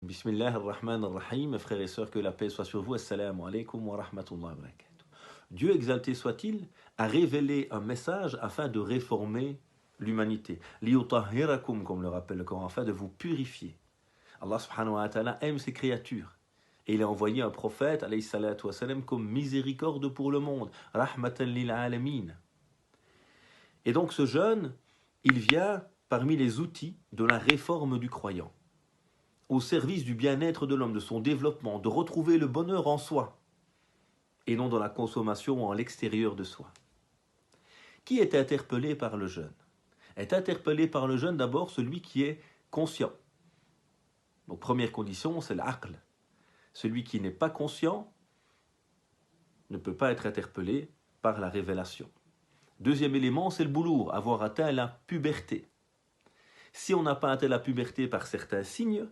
Bismillah ar-Rahman ar-Rahim, mes frères et sœurs, que la paix soit sur vous. Assalamu alaikum wa rahmatullahi wa barakatuh. Dieu exalté soit-il a révélé un message afin de réformer l'humanité. Liyutahhirakum, comme le rappelle le Coran, afin de vous purifier. Allah subhanahu wa ta'ala aime ses créatures. Et il a envoyé un prophète, alayhi salatu wa salam, comme miséricorde pour le monde. Rahmatan lil alamin. Et donc ce jeûne, il vient parmi les outils de la réforme du croyant, au service du bien-être de l'homme, de son développement, de retrouver le bonheur en soi, et non dans la consommation ou en l'extérieur de soi. Qui est interpellé par le jeûne? Est interpellé par le jeûne d'abord celui qui est conscient. Donc première condition, c'est l'aql. Celui qui n'est pas conscient ne peut pas être interpellé par la révélation. Deuxième élément, c'est le boulour, avoir atteint la puberté. Si on n'a pas atteint la puberté par certains signes,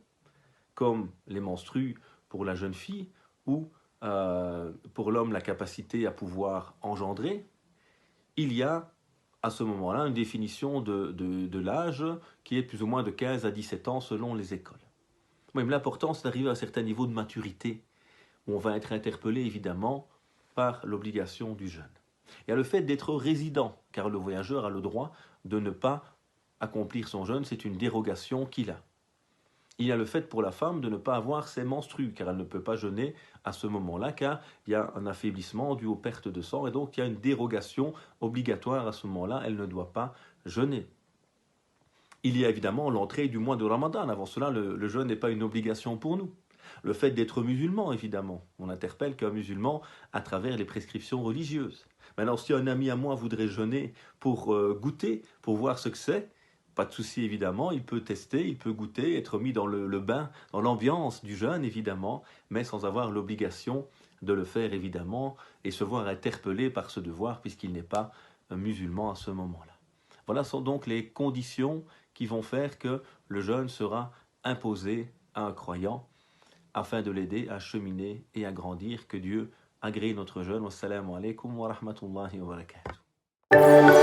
comme les menstrues pour la jeune fille, ou pour l'homme la capacité à pouvoir engendrer, il y a à ce moment-là une définition de l'âge qui est plus ou moins de 15 à 17 ans selon les écoles. Même l'important, c'est d'arriver à un certain niveau de maturité, où on va être interpellé évidemment par l'obligation du jeûne. Il y a le fait d'être résident, car le voyageur a le droit de ne pas accomplir son jeûne, c'est une dérogation qu'il a. Il y a le fait pour la femme de ne pas avoir ses menstrues, car elle ne peut pas jeûner à ce moment-là, car il y a un affaiblissement dû aux pertes de sang, et donc il y a une dérogation obligatoire à ce moment-là, elle ne doit pas jeûner. Il y a évidemment l'entrée du mois de Ramadan, avant cela le jeûne n'est pas une obligation pour nous. Le fait d'être musulman, évidemment, on n'interpelle qu'un musulman à travers les prescriptions religieuses. Maintenant, si un ami à moi voudrait jeûner pour goûter, pour voir ce que c'est, pas de souci évidemment, il peut tester, il peut goûter, être mis dans le bain, dans l'ambiance du jeûne évidemment, mais sans avoir l'obligation de le faire évidemment et se voir interpellé par ce devoir puisqu'il n'est pas un musulman à ce moment-là. Voilà sont donc les conditions qui vont faire que le jeûne sera imposé à un croyant afin de l'aider à cheminer et à grandir. Que Dieu agrée notre jeûne. Wassalamu alaikum wa rahmatullahi wa barakatuh.